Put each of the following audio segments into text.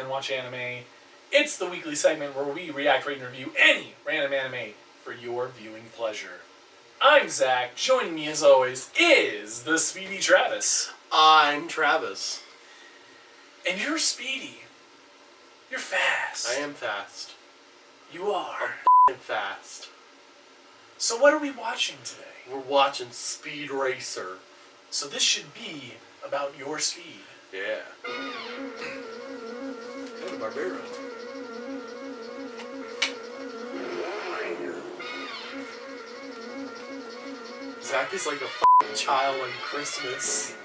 Watch Anime. It's the weekly segment where we react, rate, and review any random anime for your viewing pleasure. I'm Zach. Joining me as always is the Speedy Travis. I'm Travis. And you're speedy. You're fast. I am fast. You are. I'm fast. So what are we watching today? We're watching Speed Racer. So this should be about your speed. Yeah. Hey, Barbara. Zach is like a f***ing child on Christmas.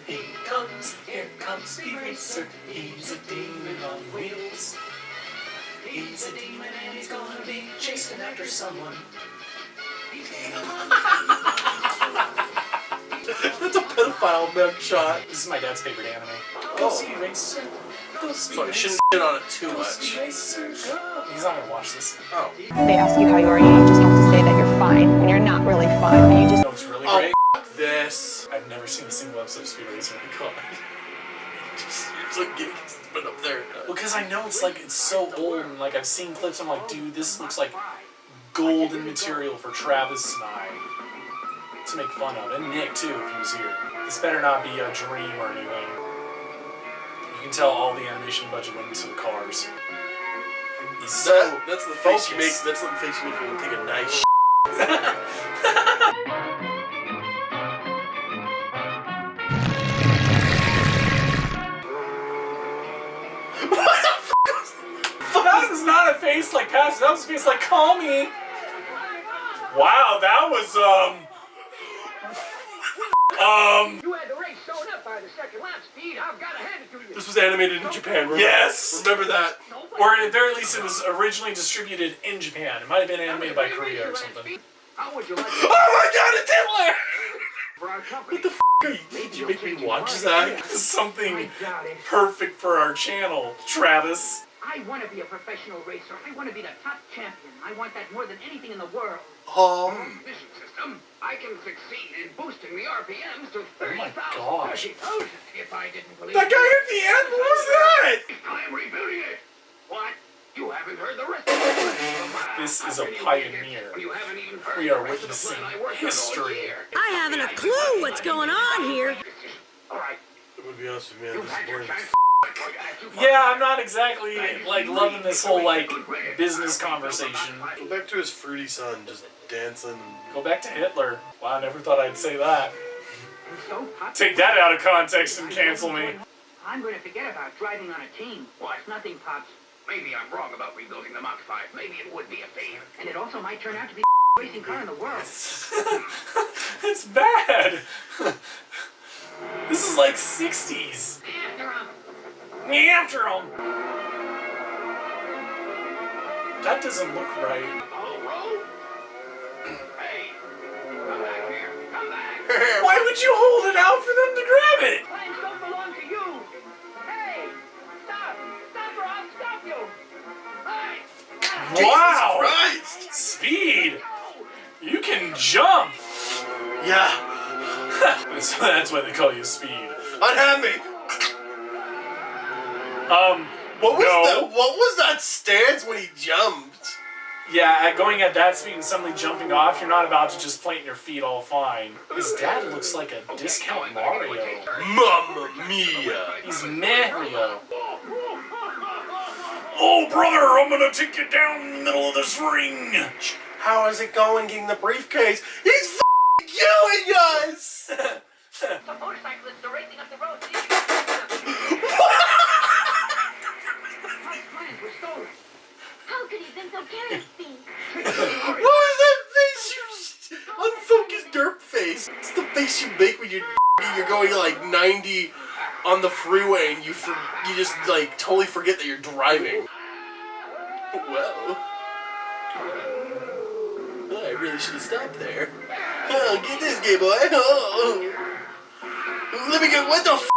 Here comes Speed Racer. He's a demon on wheels. He's a demon and he's gonna be chasing after someone. That's a pedophile mugshot. This is my dad's favorite anime. Oh. Go Speed Racer. Go Speed So I Racer. shouldn't shit on it too Go much. Speed Racer. Go. He's not gonna watch this. Oh. They ask you how you are, you just have to say that you're fine when you're not really fine. And you just No, it's really great. F this. I've never seen a single episode of Speed Racer. Oh my god. It's like getting put up there. Because I know it's like, it's so old, and like I've seen clips, I'm like, dude, this looks like golden material for Travis and I to make fun of. And Nick too, if he was here. This better not be a dream or anything. You can tell all the animation budget went into the cars. He's so That's the face you make. focused. That's the face you make when you take a nice That was not a face like pass. That was a face like call me. Wow, that was You had the race sewn up by the second lap, Speed. I've got to hand it to you. This was animated in Japan, remember? Yes! Remember that? Or at the very least it was originally distributed in Japan. It might have been animated by Korea or something. How would you like Oh my god, it's Hitler! for our company? What the f*** are you? Did you make me watch that? Something perfect for our channel, Travis. I want to be a professional racer. I want to be the top champion. I want that more than anything in the world. Mission system. I can succeed in boosting the RPMs to 30,000. Oh my gosh. 30,000. If I didn't believe That guy at the end? What was that? I'm rebuilding it. What? You haven't heard the rest of it. This is a How can you pioneer. You haven't even heard We are the rest of the witnessing plan I worked on all history. year. I haven't a clue what's going on here. All right. I'm gonna be honest with you, man. You've This is had your boring. chance. Yeah, I'm not exactly like loving this whole like business conversation. Go back to his fruity son, just dancing. Go back to Hitler. Wow, I never thought I'd say that. So hot. Take that out of context and cancel me. I'm going to forget about driving on a team. It's nothing, Pops. Maybe I'm wrong about rebuilding the Mach 5. Maybe it would be a favor. And it also might turn out to be the racing car in the world. It's bad. This is like 60s. After him. That doesn't look right. Oh, roll? Hey, come back here. Come back. Why would you hold it out for them to grab it? Planes don't belong to you. Hey, stop. Stop or I'll stop you. Hey. Wow. Christ! Speed. You can jump. Yeah. So that's why they call you Speed. Unhand me! What was that stance when he jumped? Yeah, going at that speed and suddenly jumping off, you're not about to just plant your feet all fine. His dad looks like a discount Mario. Mamma mia! He's Mario. Oh, brother, I'm gonna take you down in the middle of this ring. How is it going getting the briefcase? He's f***ing killing us! The motorcyclists are racing up the road. How could he have been so careless, Speed? What was that face you just... Unfocused derp face. It's the face you make when you're going like 90 on the freeway and you just like totally forget that you're driving. Well... I really should have stopped there. Oh, get this gay boy. Oh. Let me go. What the f?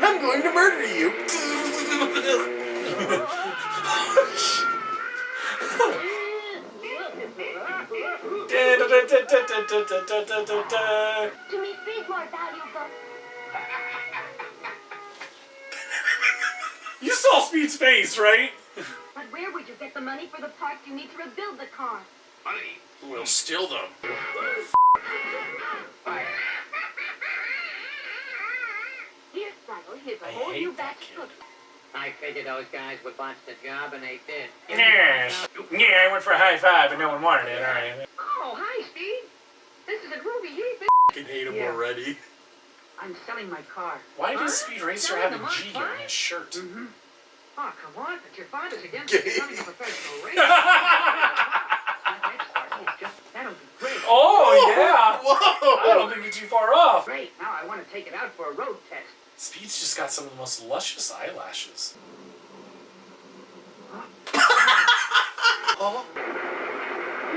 I'm going to murder you. To me, Speed's more valuable. saw Speed's face, right? But where would you get the money for the parts you need to rebuild the car? Honey, We'll steal them. Here's Flaggle, here's a I whole hate new that batch kid. cookie. I figured those guys would botch the job, and they did. Yeah, I went for a high five, but no one wanted it. All right. Oh, hi, Speed. This is a Ruby Heath. I hate him Yeah. already. I'm selling my car. Why Huh? does Speed Racer Selling have the a G Mark on his shirt? Mm-hmm. Oh, come on, but your father's against Gay. becoming a professional racer. That'll be great. Oh yeah. Whoa! I don't think you're too far off. Great. Now I want to take it out for a road test. Speed's just got some of the most luscious eyelashes. Oh.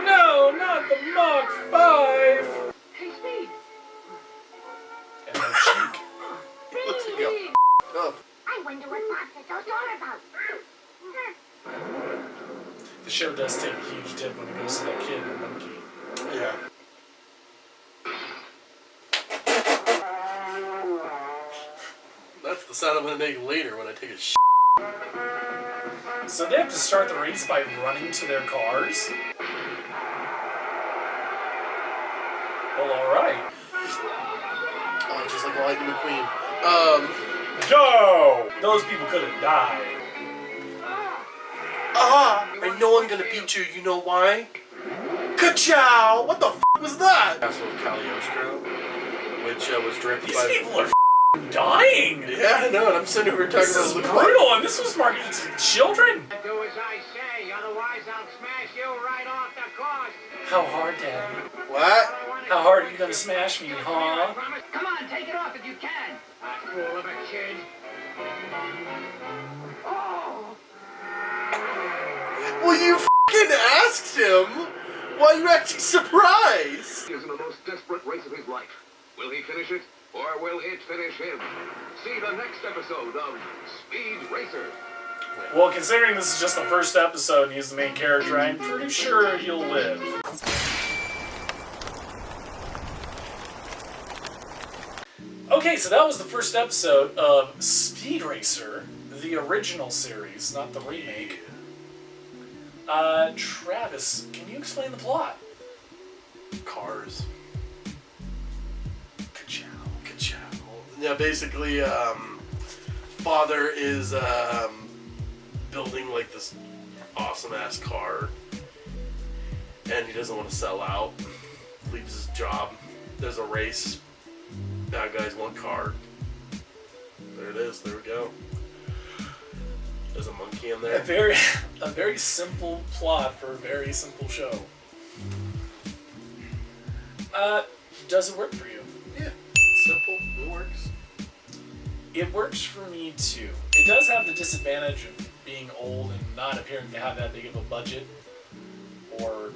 No, not the Mach 5. Hey, Speed. And her cheek. Let's go. Oh. I wonder what Bob those are about. The show does take a huge dip when it goes to that kid and the monkey. Yeah. That's the sound I'm gonna make later when I take a shit. So they have to start the race by running to their cars? Well, alright. Oh, just like Lightning McQueen. Go! Those people could have died. And no one gonna beat you, you know why? Ka-chow! What the f*** was that? Castle of Cagliostro, which was directed These by... people are dying! Yeah, I know, and I'm sitting over here talking This is about brutal, and this was marketed to children. Do as I say, otherwise I'll smash you right off the course. How hard, Daddy? What? How hard are you gonna smash me, huh? Come on, take it off if you can. A fool of a kid. Oh! Well, you f***ing asked him! Why are you acting surprised? He is in the most desperate race of his life. Will he finish it, or will it finish him? See the next episode of Speed Racer. Well, considering this is just the first episode and he's the main character, I'm pretty sure he'll live. Okay, so that was the first episode of Speed Racer, the original series, not the remake. Travis, can you explain the plot? Cars. Ka-chow. Ka-chow. Yeah, basically, father is, building, like, this awesome-ass car, and he doesn't want to sell out. Leaves his job. There's a race. Bad guys want car. There it is. There we go. There's a monkey in there. A very simple plot for a very simple show. Does it work for you? Yeah. Simple. It works. It works for me too. It does have the disadvantage of being old and not appearing to have that big of a budget, or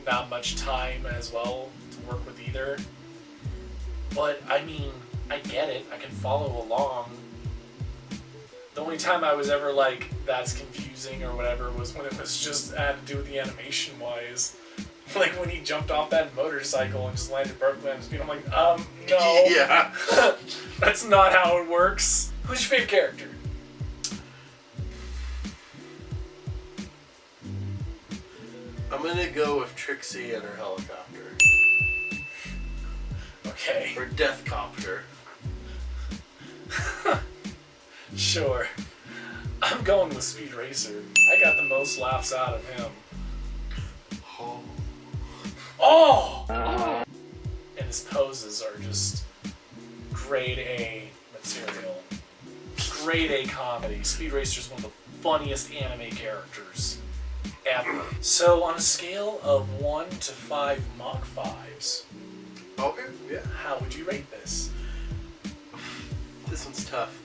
not much time as well to work with either. But I mean, I get it. I can follow along. The only time I was ever like, that's confusing or whatever was when it was just had to do with the animation wise. Like when he jumped off that motorcycle and just landed perfectly on his feet. I'm like, no. Yeah. That's not how it works. Who's your favorite character? I'm gonna go with Trixie and her helicopter. Okay. Or Deathcopter. Sure. I'm going with Speed Racer. I got the most laughs out of him. Oh! And his poses are just grade A material. Grade A comedy. Speed Racer's one of the funniest anime characters ever. So on a scale of 1 to 5 Mach 5s, Okay, yeah. how would you rate this? This one's tough.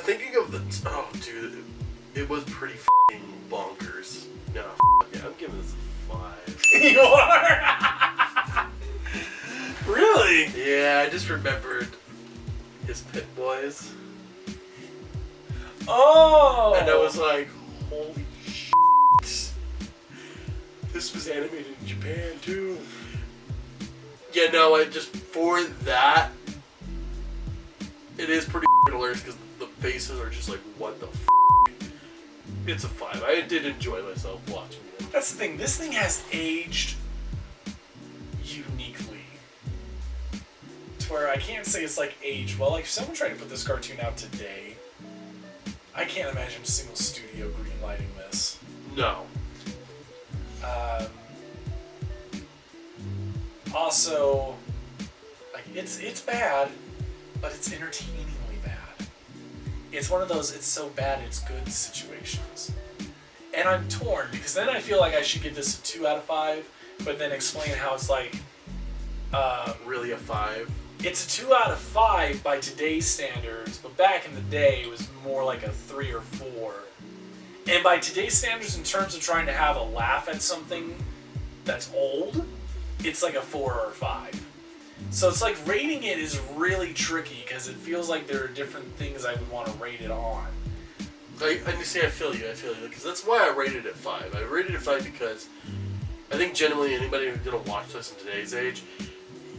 Thinking of the... Oh, dude. It was pretty f***ing bonkers. No, yeah, I'm giving this a 5. You are? Really? Yeah, I just remembered his Pit Boys. Oh! And I was like, holy shit. This was animated in Japan, too. Yeah, no, I just... For that... It is pretty hilarious because the faces are just like, what the f***? It's a 5. I did enjoy myself watching it. That's the thing. This thing has aged uniquely. To where I can't say it's like aged well. Like if someone tried to put this cartoon out today, I can't imagine a single studio greenlighting this. No. Also, like it's bad, but it's entertainingly bad. It's one of those it's so bad it's good situations. And I'm torn because then I feel like I should give this a 2 out of 5, but then explain how it's like Really a 5? it's a 2 out of 5 by today's standards, but back in the day it was more like a 3 or 4. And by today's standards, in terms of trying to have a laugh at something that's old, it's like a 4 or a 5. So it's like rating it is really tricky because it feels like there are different things I would want to rate it on. I feel you, because that's why I rated it 5. I rated it 5 because I think generally anybody who's going to watch this in today's age,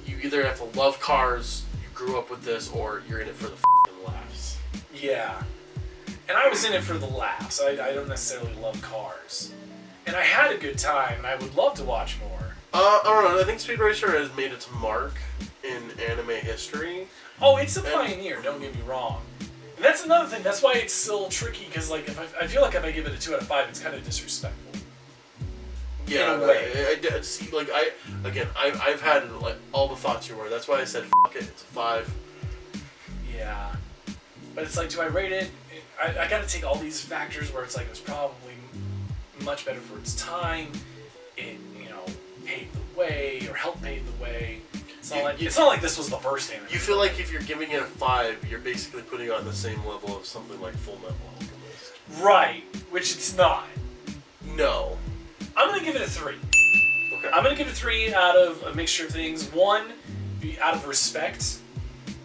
you either have to love cars, you grew up with this, or you're in it for the f***ing laughs. Yeah. And I was in it for the laughs. I don't necessarily love cars. And I had a good time, and I would love to watch more. I don't know, I think Speed Racer has made its mark in anime history. Oh, it's a pioneer, don't get me wrong. And that's another thing, that's why it's still tricky, because like, if I feel like if I give it a 2 out of 5, it's kind of disrespectful. Yeah, in a way. I see, like, I've had, like, all the thoughts you were. That's why I said, f*** it, it's a 5. Yeah. But it's like, do I rate it? I gotta take all these factors where it's like, it was probably much better for its time. It, paved the way, or helped pave the way. It's not like this was the first anime. You feel like if you're giving it a 5, you're basically putting it on the same level of something like Full Metal Alchemist. Right, which it's not. No. I'm gonna give it a 3. Okay. I'm gonna give it a 3 out of a mixture of things. 1, out of respect,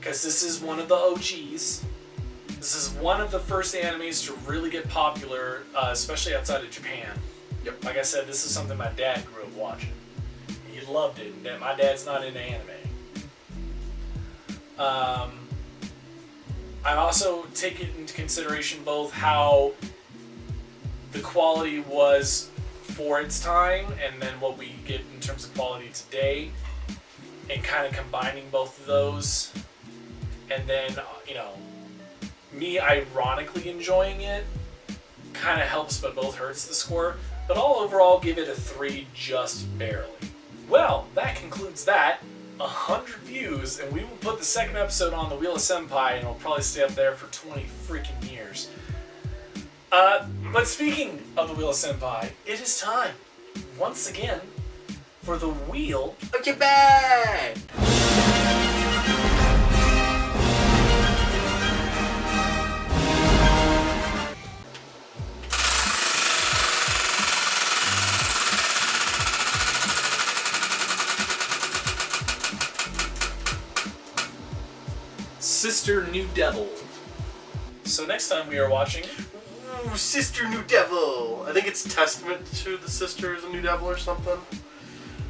because this is one of the OGs. This is one of the first animes to really get popular, especially outside of Japan. Yep. Like I said, this is something my dad grew up watching. He loved it, and my dad's not into anime. I also take it into consideration both how the quality was for its time, and then what we get in terms of quality today, and kind of combining both of those, and then, me ironically enjoying it kind of helps but both hurts the score. But I'll overall give it a 3 just barely. Well, that concludes that. 100 views, and we will put the second episode on the Wheel of Senpai, and it'll probably stay up there for 20 freaking years. But speaking of the Wheel of Senpai, it is time, once again, for the Wheel of your bag! Sister New Devil. So next time we are watching... Ooh, Sister New Devil! I think it's testament to the Sisters of New Devil or something.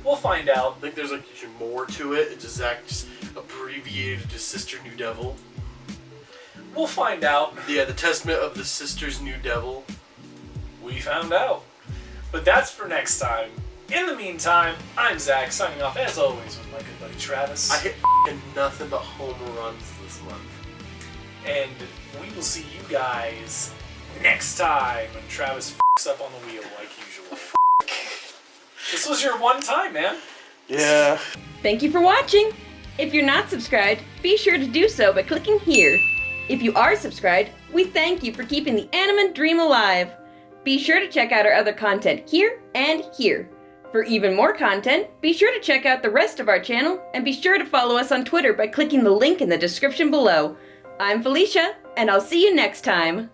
We'll find out. I think there's like more to it. It's just abbreviated to Sister New Devil. We'll find out. Yeah, the testament of the Sisters New Devil. We found out. But that's for next time. In the meantime, I'm Zach, signing off as always with my good buddy Travis. I hit nothing but home runs this month. And we will see you guys next time when Travis f***s up on the wheel like usual. This was your one time, man. Yeah. Thank you for watching. If you're not subscribed, be sure to do so by clicking here. If you are subscribed, we thank you for keeping the Animen dream alive. Be sure to check out our other content here and here. For even more content, be sure to check out the rest of our channel and be sure to follow us on Twitter by clicking the link in the description below. I'm Felicia, and I'll see you next time.